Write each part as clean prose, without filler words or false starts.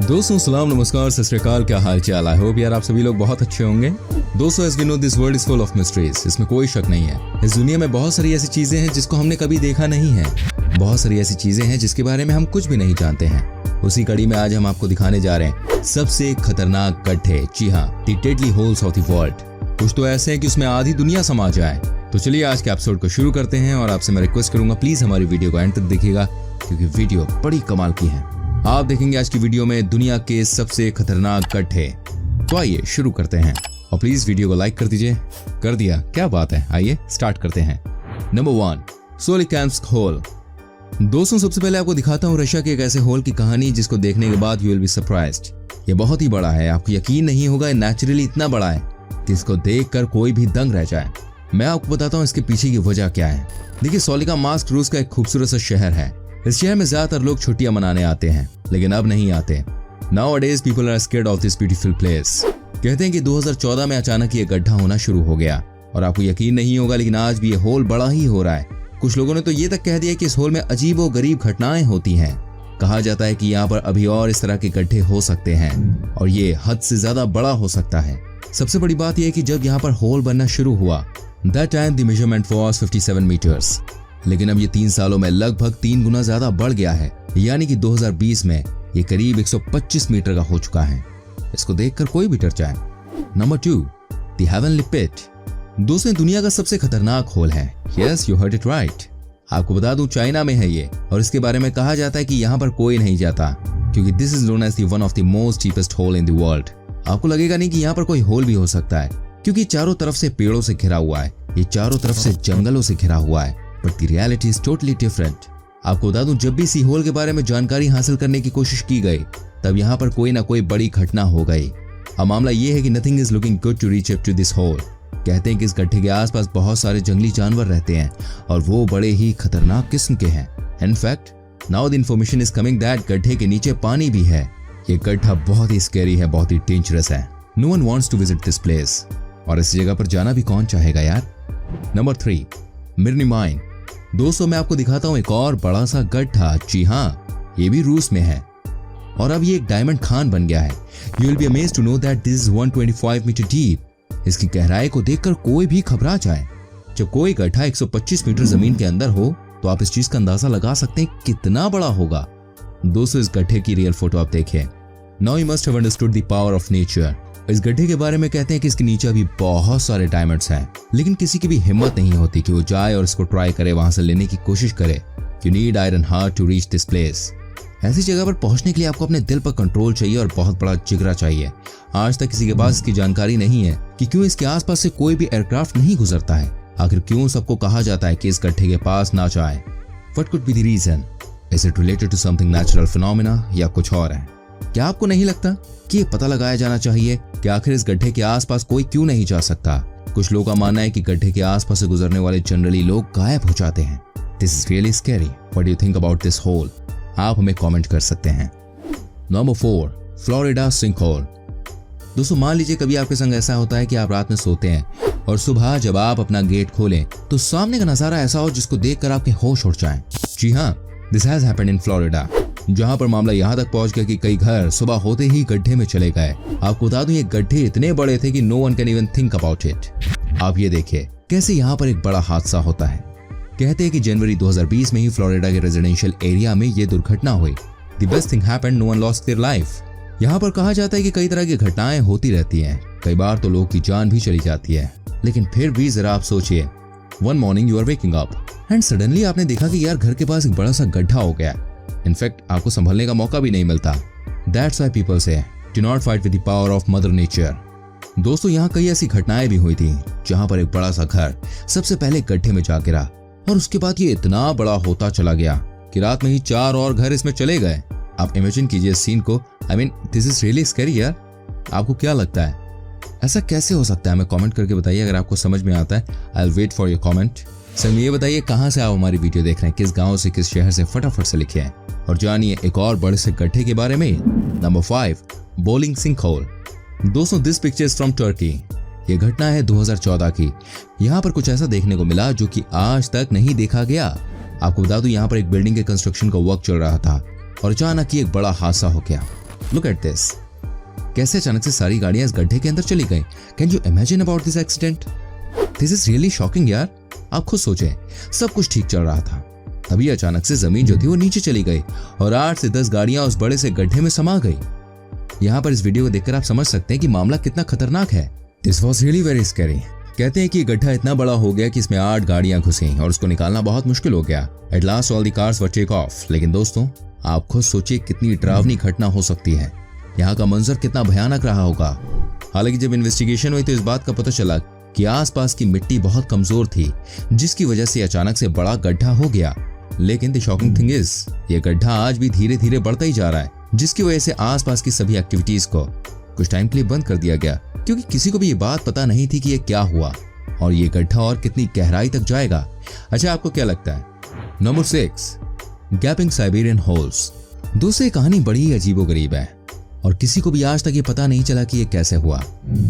दोस्तों सलाम नमस्कार सत श्री अकाल, क्या हाल चाल। आई होप यार आप सभी लोग बहुत अच्छे होंगे। दोस्तों as we know this world is full of mysteries, इसमें कोई शक नहीं है। इस दुनिया में बहुत सारी ऐसी चीजें हैं जिसको हमने कभी देखा नहीं है, बहुत सारी ऐसी चीजें हैं जिसके बारे में हम कुछ भी नहीं जानते हैं। उसी कड़ी में आज हम आपको दिखाने जा रहे हैं सबसे खतरनाक गड्ढे। जी हाँ, the deadly holes of the world. कुछ तो ऐसे हैं कि उसमें आधी दुनिया समा जाए। तो चलिए आज के एपिसोड को शुरू करते हैं और आपसे मैं रिक्वेस्ट करूंगा प्लीज हमारी वीडियो को एंड तक देखिएगा, क्योंकि वीडियो बड़ी कमाल की है। आप देखेंगे आज की वीडियो में दुनिया के सबसे खतरनाक गड्ढे। तो आइए शुरू करते हैं और प्लीज वीडियो को लाइक कर दीजिए। कर दिया, क्या बात है। आइए स्टार्ट करते हैं। Number 1, Solikamsk hole. दोस्तों सबसे पहले आपको दिखाता हूँ रशिया के एक ऐसे होल की कहानी जिसको देखने के बाद यू विल बी सरप्राइज्ड। ये बहुत ही बड़ा है, आपको यकीन नहीं होगा, नेचुरली इतना बड़ा है कि इसको देखकर कोई भी दंग रह जाए। मैं आपको बताता हूँ इसके पीछे की वजह क्या है। देखिए, सोलिकैंस्क रूस का एक खूबसूरत सा शहर है। इस शहर में ज्यादातर लोग छुट्टियां मनाने आते हैं, लेकिन अब नहीं आते। Nowadays people are scared of this beautiful place। कहते हैं कि 2014 में अचानक ये गड्ढा होना शुरू हो गया और आपको यकीन नहीं होगा, लेकिन आज भी ये होल बड़ा ही हो रहा है। कुछ लोगों ने तो ये तक कह दिया कि इस होल में अजीब व गरीब घटनाएं होती हैं। कहा जाता है कि यहाँ पर अभी और इस तरह के गड्ढे हो सकते हैं और ये हद से ज्यादा बड़ा हो सकता है। सबसे बड़ी बात यह है कि जब यहाँ पर होल बनना शुरू हुआ, that time the measurement was 57 meters। लेकिन अब ये 3 सालों में लगभग 3 गुना ज्यादा बढ़ गया है, यानी कि 2020 में ये करीब 125 मीटर का हो चुका है। इसको देखकर कोई भी डर जाए। नंबर 2, द हेवनली पिट। दोस्तों दुनिया का सबसे खतरनाक होल है। Yes, you heard it right. आपको बता दूं चाइना में है ये, और इसके बारे में कहा जाता है कि यहाँ पर कोई नहीं जाता, क्योंकि this is known as the one of the most deepest hole in the world. आपको लगेगा नहीं कि यहाँ पर कोई होल भी हो सकता है, क्योंकि चारों तरफ से पेड़ों से घिरा हुआ है, ये चारों तरफ से जंगलों से घिरा हुआ है। But the reality is totally different। आपको बता दूं जब भी इस होल के बारे में जानकारी हासिल करने की कोशिश की गई, तब यहाँ पर कोई ना कोई बड़ी घटना हो गई। अब मामला ये है कि nothing is looking good to reach up to this hole। कहते हैं कि इस गड्ढे के आसपास बहुत सारे जंगली जानवर रहते हैं और वो बड़े ही खतरनाक किस्म के हैं। In fact, now the information is coming that गड्ढे के नीचे पानी भी है। ये गड्ढा बहुत ही स्कैरी है, बहुत ही डेंजरस है। No one wants to visit this place। और इस जगह पर जाना भी कौन चाहेगा यार। Number 3, Mirny mine. दोस्तों मैं आपको दिखाता हूँ एक और बड़ा सा गड्ढा। जी हाँ, ये भी रूस में है और अब ये एक डायमंड खान बन गया है। You will be amazed to know that this is 125 metre deep. इसकी गहराई को देखकर कोई भी घबरा जाए। जब कोई गड्ढा 125 मीटर जमीन के अंदर हो तो आप इस चीज का अंदाजा लगा सकते हैं कितना बड़ा होगा। दोस्तों इस गड्ढे की रियल फोटो आप देखिए। Now you must have understood the power of nature. इस गड्ढे के बारे में कहते हैं कि इसके नीचे अभी बहुत सारे डायमंड्स हैं, लेकिन किसी की भी हिम्मत नहीं होती कि वो जाए और इसको ट्राई करे, वहां से लेने की कोशिश करे। You need iron heart to reach this place. ऐसी जगह पर पहुंचने के लिए आपको अपने दिल पर कंट्रोल चाहिए और बहुत बड़ा जिगरा चाहिए। आज तक किसी के पास इसकी जानकारी नहीं है कि क्यों इसके आसपास से कोई भी एयरक्राफ्ट नहीं गुजरता है। आखिर क्यों सबको कहा जाता है कि इस गड्ढे के पास ना जाए। What could be the reason? Is it related to something natural phenomena या कुछ और है? क्या आपको नहीं लगता कि ये पता लगाया जाना चाहिए कि आखिर इस गड्ढे के आसपास कोई क्यों नहीं जा सकता? कुछ लोगों का मानना है कि गड्ढे के आसपास से गुजरने वाले जनरली लोग गायब हो जाते हैं। This is really scary. What do you think about this hole? आप हमें कमेंट कर सकते हैं। Number 4, Florida sink whole. दोस्तों मान लीजिए कभी आपके संग ऐसा होता है कि आप रात में सोते हैं और सुबह जब आप अपना गेट खोलें तो सामने का नजारा ऐसा हो जिसको देखकर आपके होश उड़ जाएं। जी हाँ, this has happened in Florida, जहां पर मामला यहां तक पहुंच गया कि कई घर सुबह होते ही गड्ढे में चले गए। आपको बता दूं ये गड्ढे इतने बड़े थे कि no one can even think about it. आप ये देखिए कैसे यहां पर एक बड़ा हादसा होता है। कहते हैं कि जनवरी 2020 में ही फ्लोरिडा के रेजिडेंशियल एरिया में ये दुर्घटना हुई। The best thing happened, no one lost their life. यहाँ पर कहा जाता है कि कई तरह की घटनाएं होती रहती हैं, कई बार तो लोग की जान भी चली जाती है। लेकिन फिर भी जरा आप सोचिए, one morning you are waking up and suddenly आपने देखा कि यार घर के पास एक बड़ा सा गड्ढा हो गया। इनफैक्ट आपको संभलने का मौका भी नहीं मिलता। That's why people say do not fight with the power of mother nature। दोस्तों यहाँ कई ऐसी घटनाएं भी हुई थी जहाँ पर एक बड़ा सा घर सबसे पहले गड्ढे में जा गिरा और उसके बाद ये इतना बड़ा होता चला गया कि रात में ही 4 और घर इसमें चले गए। आप इमेजिन कीजिए इस सीन को। I mean, this is really scary यार। आपको क्या लगता है ऐसा कैसे हो सकता है? हमें कमेंट करके बताइए अगर आपको समझ में आता है। I'll wait for your comment। Sir ये बताइए कहाँ से आप हमारी वीडियो देख रहे हैं, किस गांव से, किस शहर से, फटाफट से लिखिए। और जानिए एक और बड़े से गड्ढे के बारे में। Number 5, boiling sink hole. दोस्तों this picture is from Turkey. ये घटना है 2014 की। यहाँ पर कुछ ऐसा देखने को मिला जो कि आज तक नहीं देखा गया। आपको बता दूं यहाँ पर एक बिल्डिंग के कंस्ट्रक्शन का वर्क चल रहा था और अचानक ही एक बड़ा हादसा हो गया। लुक एट दिस, कैसे अचानक से सारी गाड़ियां इस गड्ढे के अंदर चली गई। Can you imagine about this accident? This is really shocking यार। आप खुद सोचें, सब कुछ ठीक चल रहा था, तभी अचानक से जमीन जो थी वो नीचे चली गई और 8 से 10 गाड़ियां उस बड़े से गड्ढे में समा गई। यहाँ पर इस वीडियो को देखकर आप समझ सकते हैं कि मामला कितना खतरनाक है। This was really very scary. कहते हैं कि ये गड्ढा इतना बड़ा हो गया कि इसमें 8 गाड़ियां घुस गईं और उसको निकालना बहुत मुश्किल हो गया। At last all the cars were take off. लेकिन दोस्तों, आप खुद सोचिए कितनी डरावनी घटना हो सकती है। यहाँ का मंजर कितना भयानक रहा होगा। हालांकि जब इन्वेस्टिगेशन हुई तो इस बात का पता चला कि आसपास की मिट्टी बहुत कमजोर थी, जिसकी वजह से अचानक से बड़ा गड्ढा हो गया। लेकिन द शॉकिंग थिंग इज, ये गड्ढा आज भी धीरे धीरे बढ़ता ही जा रहा है, जिसकी वजह से आसपास की सभी एक्टिविटीज को कुछ टाइम के लिए बंद कर दिया गया, क्योंकि किसी को भी ये बात पता नहीं थी कि ये क्या हुआ और ये गड्ढा और कितनी गहराई तक जाएगा। अच्छा, आपको क्या लगता है? Number 6, gapping Siberian holes. दोस्तों, ये कहानी बड़ी ही अजीबोगरीब है और किसी को भी आज तक ये पता नहीं चला कि ये कैसे हुआ।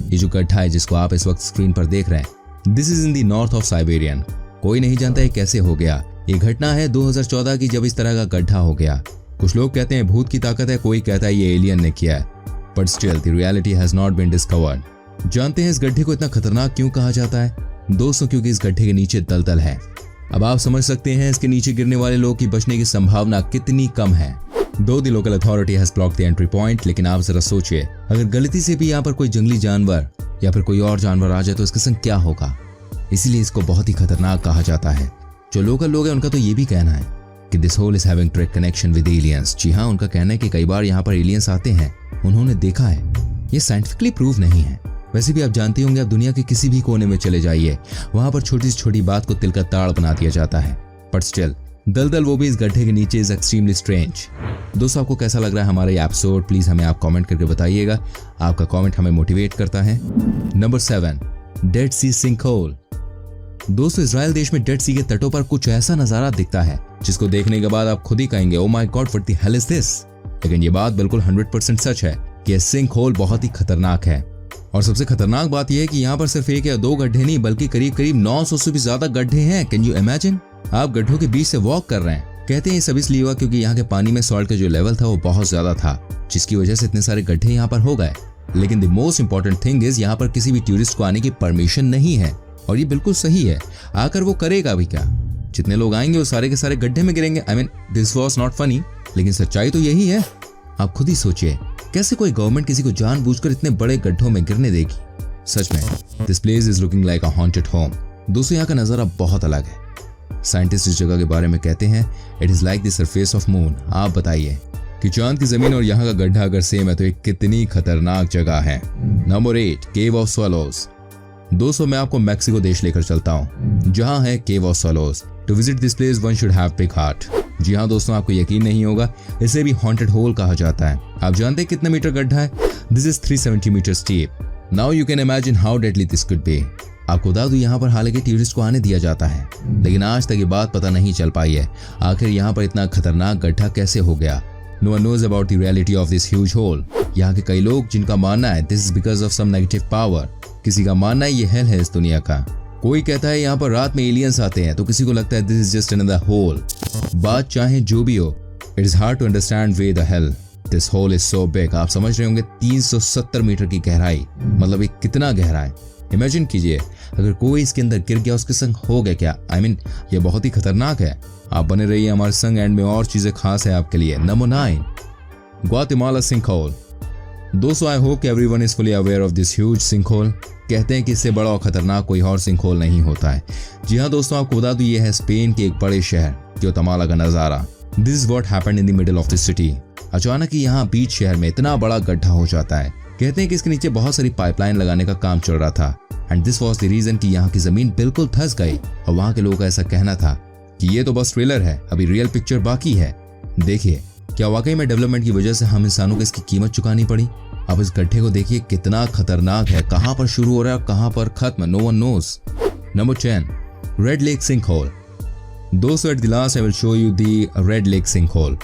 ये जो गड्ढा है जिसको आप इस वक्त स्क्रीन पर देख रहे हैं, this is in the north of Siberian. कोई नहीं जानता ये कैसे हो गया। ये घटना है 2014 की, जब इस तरह का गड्ढा हो गया। कुछ लोग कहते हैं भूत की ताकत है, कोई कहता है ये एलियन ने किया है, but still the reality has not been discovered. जानते हैं इस गड्ढे को इतना खतरनाक क्यों कहा जाता है? दोस्तों, क्योंकि इस गड्ढे के नीचे दलदल है। अब आप समझ सकते हैं इसके नीचे गिरने वाले लोग की बचने की संभावना कितनी कम है। दो the local authority has blocked the entry point, लेकिन आप जरा सोचिए, अगर गलती से भी यहाँ पर कोई जंगली जानवर या फिर कोई और जानवर आ जाए तो इसका संग क्या होगा। इसीलिए इसको बहुत ही खतरनाक कहा जाता है। जो लोकल लोग हैं उनका तो ये भी कहना है कि this hole is having direct connection with aliens. जी हाँ, उनका कहना है कि कई बार यहाँ पर एलियंस आते हैं, उन्होंने देखा है। ये साइंटिफिकली प्रूव नहीं है। वैसे भी आप जानते होंगे, आप दुनिया के किसी भी कोने में चले जाइए, वहां पर छोटी से छोटी बात को तिल का ताड़ बना दिया जाता है। बट स्टिल दलदल, वो भी इस गड्ढे के नीचे, इज एक्सट्रीमली स्ट्रेंज। दोस्तों, आपको कैसा लग रहा है हमारा ये एपिसोड? प्लीज हमें आप कमेंट करके बताइएगा। आपका कमेंट हमें मोटिवेट करता है। नंबर 7, डेड सी सिंकहोल। दोस्तों, इजराइल देश में डेड सी के तटों पर कुछ ऐसा नजारा दिखता है जिसको देखने के बाद आप खुद ही कहेंगे, oh my God, what the hell is this. लेकिन ये बात बिल्कुल 100% सच है कि यह सिंकहोल बहुत ही खतरनाक है। और सबसे खतरनाक बात यह है कि यहाँ पर सिर्फ 1 या 2 गड्ढे नहीं, बल्कि करीब करीब 900 से भी ज्यादा गड्ढे हैं। Can you imagine? आप गड्ढों के बीच से वॉक कर रहे हैं। कहते हैं ये सब इसलिए हुआ क्योंकि यहाँ के पानी में सॉल्ट का जो लेवल था वो बहुत ज्यादा था, जिसकी वजह से इतने सारे गड्ढे यहाँ पर हो गए। लेकिन the most important thing is, यहाँ पर किसी भी टूरिस्ट को आने की परमिशन नहीं है। और ये बिल्कुल सही है। आकर वो करेगा भी क्या? जितने लोग आएंगे वो सारे के सारे गड्ढे में गिरेंगे। I mean, this was not funny, लेकिन सच्चाई तो यही है। आप खुद ही सोचिए, कैसे कोई गवर्नमेंट किसी को जानबूझकर इतने बड़े गड्ढों में गिरने देगी? सच में, this place is looking like a haunted home. दोस्तों, यहाँ का नजारा बहुत अलग है। साइंटिस्ट इस जगह के बारे में कहते हैं, it is like the surface of moon. आप बताइए कि चांद की जमीन और यहाँ का गड्ढा अगर सेम है तो ये कितनी खतरनाक जगह है। Number 8, cave of swallows. दोस्तों, मैं आपको मैक्सिको देश लेकर चलता हूँ, जहाँ है cave of swallows. To visit this place one should have big heart. जी हाँ दोस्तों, आपको यकीन नहीं होगा, इसे भी हॉन्टेड होल कहा जाता है। आप जानते हैं कितने मीटर गड्ढा है? This is 370 metre steep. Now you can imagine how deadly this could be. आपको बता दूं, यहाँ पर हालांकि टूरिस्ट को आने दिया जाता है, लेकिन आज तक ये बात पता नहीं चल पाई है आखिर यहाँ पर इतना खतरनाक गड्ढा कैसे हो गया। No one knows about the reality of this huge hole. यहाँ के कई लोग जिनका मानना है this is because of some negative power. किसी का मानना है ये हेल है इस दुनिया का। कोई कहता है यहाँ पर रात में एलियंस आते हैं, तो किसी को लगता है this is just another hole. बात चाहे जो भी हो, it is hard to understand why the hell this hole is so big. आप समझ रहे होंगे, 370 मीटर की गहराई, मतलब ये कितना गहरा है। इमेजिन कीजिए, अगर कोई इसके अंदर गिर गया, उसके संग हो गया क्या? आई मीन, ये बहुत ही खतरनाक है। आप बने रहिए हमारे संग, एंड में और चीजें खास है आपके लिए। Number 9, Guatemala sinkhole. दोस्तों, I hope everyone is fully aware of this huge sinkhole. कहते हैं कि इससे बड़ा और खतरनाक कोई और सिंकहोल नहीं होता है। जी हाँ दोस्तों, आपको बता दूं, ये है स्पेन के एक बड़े शहर ग्वाटेमाला का नजारा। This is what happened in the middle of the city. अचानक ही यहाँ बीच शहर में इतना बड़ा गड्ढा हो जाता है। कहते हैं कि इसके नीचे बहुत सारी पाइपलाइन लगाने का काम चल रहा था, and this was the reason कि यहाँ की जमीन बिल्कुल धंस गई। और वहाँ के लोगों का ऐसा कहना था कि ये तो बस ट्रेलर है, अभी रियल पिक्चर बाकी है। देखिए, क्या वाकई में डेवलपमेंट की वजह से हम इंसानों को इसकी कीमत चुकानी पड़ी? अब इस गड्ढे को देखिए कितना खतरनाक है, कहां पर शुरू हो रहा है और कहां पर खत्म, no one knows. Number 10, red lake sinkhole. दोस्तों, at the last I will show you the red lake sinkhole.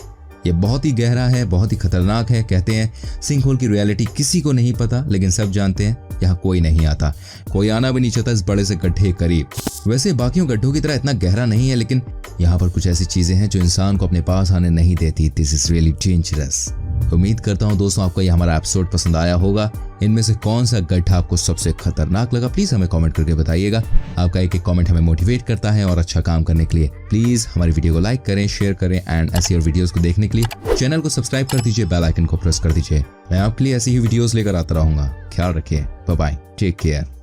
ये बहुत ही गहरा है, बहुत ही खतरनाक है। कहते हैं सिंकहोल की रियलिटी किसी को नहीं पता, लेकिन सब जानते हैं यहाँ कोई नहीं आता, कोई आना भी नहीं चाहता इस बड़े से गड्ढे करीब। वैसे बाकियों गड्ढों की तरह इतना गहरा नहीं है, लेकिन यहाँ पर कुछ ऐसी चीजें हैं जो इंसान को अपने पास आने नहीं देती। This is really dangerous. उम्मीद करता हूँ दोस्तों आपको ये हमारा एपिसोड पसंद आया होगा। इनमें से कौन सा गड्ढा आपको सबसे खतरनाक लगा प्लीज हमें कमेंट करके बताइएगा। आपका एक कमेंट हमें मोटिवेट करता है और अच्छा काम करने के लिए। प्लीज हमारी वीडियो को लाइक करें, शेयर करें एंड ऐसी और वीडियोस को देखने के लिए चैनल को सब्सक्राइब कर दीजिए, बेल आइकन को प्रेस कर दीजिए। मैं आपके लिए ऐसी ही वीडियोस लेकर आता रहूंगा। ख्याल रखिए, बाय बाय, टेक केयर।